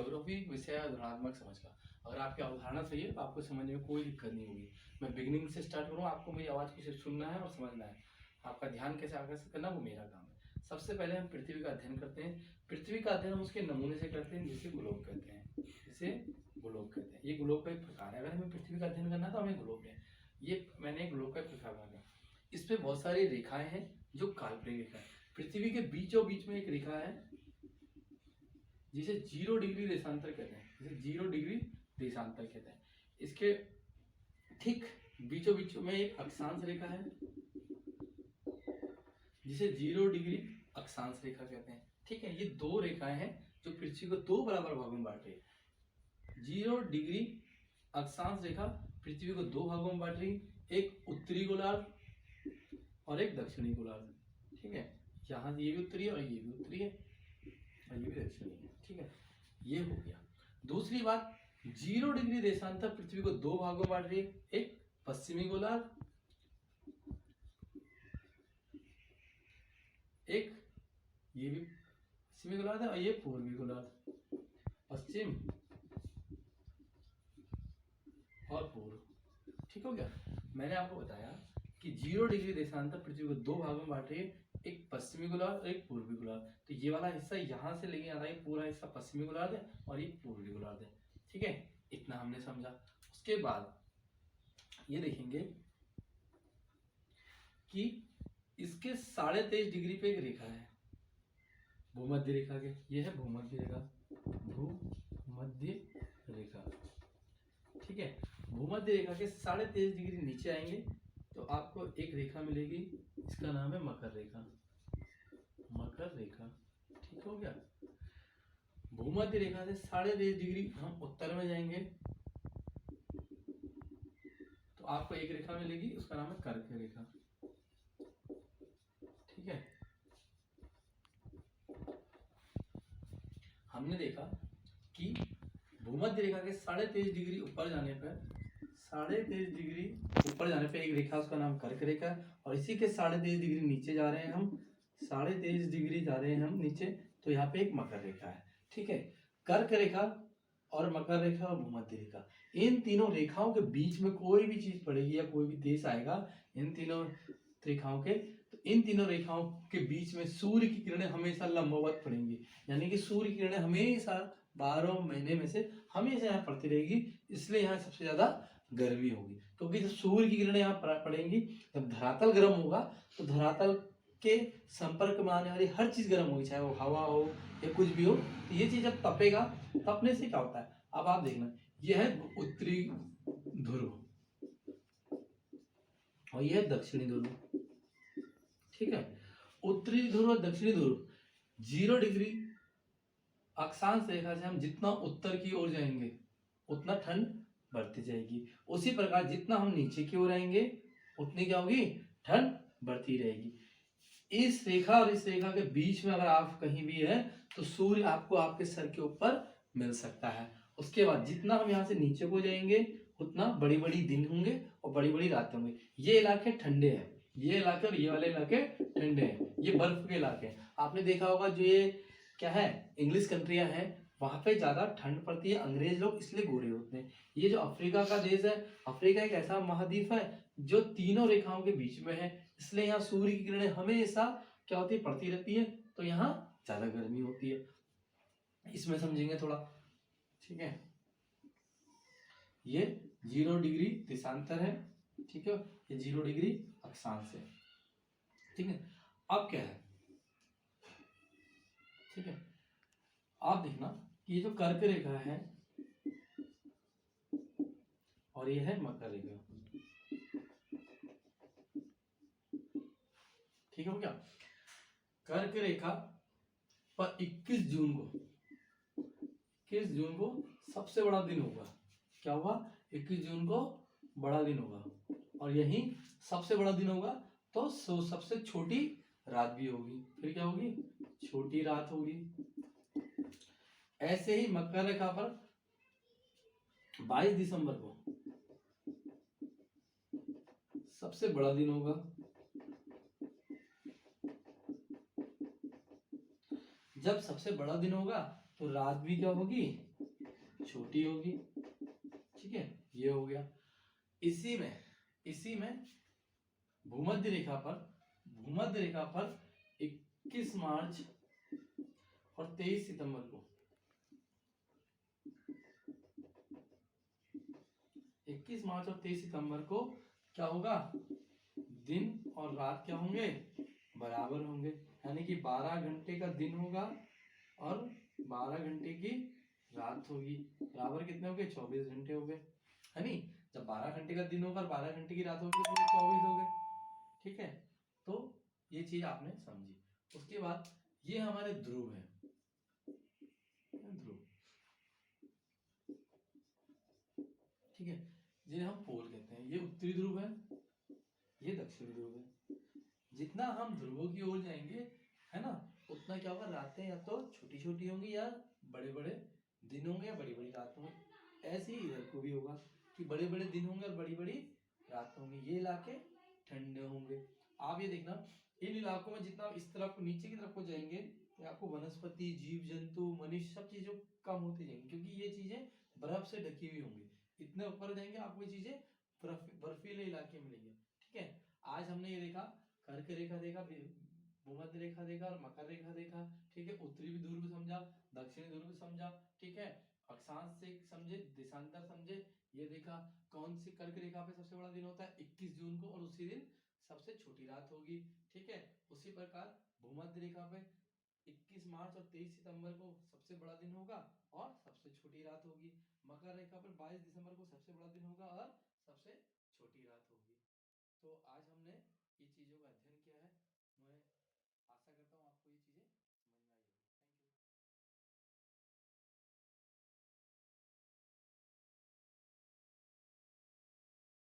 Geography विषय है उदाहरणात्मक समझ का। अगर आपकी अवधारणा सही है तो आपको समझने में कोई दिक्कत नहीं होगी। मैं बिगिनिंग से स्टार्ट करूँ, आपको मेरी आवाज़ को सिर्फ सुनना है और समझना है। आपका ध्यान कैसे आकर्षित करना वो मेरा काम है। सबसे पहले हम पृथ्वी का अध्ययन करते हैं। पृथ्वी का अध्ययन हम उसके नमूने से करते हैं जिसे ग्लोब कहते हैं। जिसे ग्लोब कहते हैं। ये ग्लोब का एक प्रकार है। अगर हमें पृथ्वी का अध्ययन करना है तो हमें ग्लोब है। ये मैंने ग्लोब का एक प्रकार बनाया। इस पे बहुत सारी रेखाएं हैं जो काल्पनिक रेखा है। पृथ्वी के बीचों बीच में एक रेखा है जिसे 0 डिग्री देशांतर कहते हैं। जिसे 0 डिग्री देशांतर कहते हैं। इसके ठीक बीचों बीच में एक अक्षांश रेखा है जिसे 0 डिग्री अक्षांश रेखा कहते हैं। ठीक है, ये दो रेखाएं हैं जो पृथ्वी को दो बराबर भागों में बांट रही है। 0 डिग्री अक्षांश रेखा पृथ्वी को दो भागों में बांट रही, एक उत्तरी गोलार्ध और एक दक्षिणी गोलार्ध। ठीक है, यहाँ ये भी उत्तरी है और ये भी उत्तरी है और ये भी दक्षिणी है। ठीक है, ये हो गया। दूसरी बात, 0 डिग्री देशांतर पृथ्वी को दो भागों में बांट रही है, एक पश्चिमी गोलार्ध, एक ये भी पश्चिमी गोलार्ध है और ये पूर्वी गोलार्ध। पश्चिम और पूर्व। ठीक हो गया। मैंने आपको बताया कि 0 डिग्री देशांतर पृथ्वी को दो भागों में बांट रही है, एक पश्चिमी गोलार्ध और एक पूर्वी गोलार्ध। तो ये वाला हिस्सा यहाँ से लेके आ रहा है, पूरा हिस्सा पश्चिमी गोलार्ध है और ये पूर्वी गोलार्ध है। ठीक है, इतना हमने समझा। उसके बाद ये देखेंगे कि इसके 23.5 डिग्री पे एक रेखा है भूमध्य रेखा के। ये है भूमध्य रेखा, भूमध्य रेखा। ठीक है, भूमध्य रेखा के 23.5 डिग्री नीचे आएंगे तो आपको एक रेखा मिलेगी, इसका नाम है मकर रेखा। मकर रेखा। ठीक हो गया। भूमध्य रेखा से 23.5 डिग्री हम उत्तर में जाएंगे तो आपको एक रेखा मिलेगी, उसका नाम है कर्क रेखा। ठीक है, हमने देखा कि भूमध्य रेखा के 23.5 डिग्री ऊपर जाने पर 23.5 डिग्री ऊपर जाने पे एक रेखा, उसका नाम कर्क रेखा है। और इसी के 23.5 डिग्री नीचे जा रहे हैं हम, 23.5 डिग्री जा रहे हैं हम नीचे, तो यहाँ पे एक मकर रेखा है। ठीक है, कर्क रेखा और मकर रेखा और भूमध्य रेखा, इन तीनों रेखाओं के बीच में कोई भी चीज पड़ेगी या कोई भी देश आएगा इन तीनों रेखाओं के, तो इन तीनों रेखाओं के बीच में सूर्य की किरणें हमेशा लंबवत पड़ेंगी। यानी कि सूर्य की किरणें हमेशा 12 महीने में से हमेशा यहाँ पड़ती रहेगी। इसलिए यहाँ सबसे ज्यादा गर्मी होगी, क्योंकि जब सूर्य की किरणें यहाँ पड़ेंगी, जब धरातल गर्म होगा तो धरातल के संपर्क में आने वाली हर चीज गर्म होगी, चाहे वो हवा हो या कुछ भी हो। तो ये चीज जब तपेगा, तपने से क्या होता है, अब आप देखना, यह है उत्तरी ध्रुव और यह है दक्षिणी ध्रुव। ठीक है, उत्तरी ध्रुव और दक्षिणी ध्रुव 0 डिग्री अक्षांश रेखा से हम जितना उत्तर की ओर जाएंगे उतना ठंड बढ़ती जाएगी। उसी प्रकार जितना हम नीचे की ओर आएंगे उतनी क्या होगी, ठंड बढ़ती रहेगी। इस रेखा और इस रेखा के बीच में अगर आप कहीं भी है तो सूर्य आपको आपके सर के ऊपर मिल सकता है। उसके बाद जितना हम यहाँ से नीचे को जाएंगे उतना बड़ी बड़ी दिन होंगे और बड़ी बड़ी रातें होंगी। ये इलाके ठंडे हैं, ये इलाके और ये वाले इलाके ठंडे हैं, ये बर्फ के इलाके हैं। आपने देखा होगा जो ये क्या है, इंग्लिश कंट्रियां हैं, वहां पे ज्यादा ठंड पड़ती है, अंग्रेज लोग इसलिए गोरे होते हैं। ये जो अफ्रीका का देश है, अफ्रीका एक ऐसा महाद्वीप है जो तीनों रेखाओं के बीच में है, इसलिए यहाँ सूर्य की किरणें हमेशा क्या होती है, पड़ती रहती है, तो यहाँ ज्यादा गर्मी होती है। इसमें समझेंगे थोड़ा। ठीक है, ये 0 डिग्री देशांतर है। ठीक है, ये 0 डिग्री अक्षांश है। ठीक है, अब क्या है, ठीक है, आप देखना कि ये जो कर्क रेखा है और ये है मकर रेखा। ठीक हो गया। कर्क रेखा पर 21 जून को सबसे बड़ा दिन होगा। क्या होगा, 21 जून को बड़ा दिन होगा और यही सबसे बड़ा दिन होगा तो सबसे छोटी रात भी होगी। फिर क्या होगी, छोटी रात होगी। ऐसे ही मकर रेखा पर 22 दिसंबर को सबसे बड़ा दिन होगा। जब सबसे बड़ा दिन होगा तो रात भी क्या होगी, छोटी होगी, ठीक है, ये हो गया। इसी में भूमध्य रेखा पर 21 मार्च और 23 सितंबर को 21 मार्च और 23 सितंबर को क्या होगा, दिन और रात क्या होंगे, बराबर होंगे, यानी कि 12 घंटे का दिन होगा और 12 घंटे की रात होगी। बराबर कितने हो गए, 24 घंटे हो गए, है नी। जब 12 घंटे का दिन होगा और 12 घंटे की रात होगी तो 24 हो गए, ठीक है। तो ये चीज आपने समझी। उसके बाद ये हमारे ध्रुव है, ध्रुव, ठीक है, जिन्हें हम पोल कहते हैं। ये उत्तरी ध्रुव है, ये दक्षिणी ध्रुव है। जितना हम ध्रुवों की ओर जाएंगे, है ना, उतना क्या होगा, रातें या तो छोटी छोटी होंगी या बड़े बड़े दिन होंगे या बड़ी बड़ी रात होंगी। ऐसे ही इधर को भी होगा कि बड़े बड़े दिन होंगे और बड़ी बड़ी रात होंगी। ये इलाके ठंडे होंगे। आप ये देखना, इन इलाकों में जितना इस तरफ नीचे की तरफ को जाएंगे तो आपको वनस्पति, जीव जंतु, मनुष्य सब चीजों कम होती जाएंगी, क्योंकि ये चीजें बर्फ से ढकी हुई होंगी। इतने ऊपर जाएंगे आपको ये चीजें बर्फीले इलाके मिलेंगे, ठीक है। आज हमने ये देखा, कर्क रेखा देखा, भूमध्य रेखा देखा और मकर रेखा देखा, ठीक है। उत्तरी ध्रुव समझा, दक्षिणी ध्रुव समझा, ठीक है। अक्षांश से समझे, देशांतर समझे, ये देखा कौन सी कर्क रेखा पे सबसे बड़ा दिन होता है 21 जून को, और उसी दिन सबसे छोटी रात होगी, ठीक है। उसी प्रकार भूमध्य रेखा पे 21 मार्च और 23 सितंबर को सबसे बड़ा दिन होगा और सबसे छोटी रात होगी। मकर रेखा पर 22 दिसंबर को सबसे बड़ा दिन होगा और सबसे छोटी रात होगी। तो आज हमने ये चीजों का अध्ययन किया है। मैं आशा करता हूँ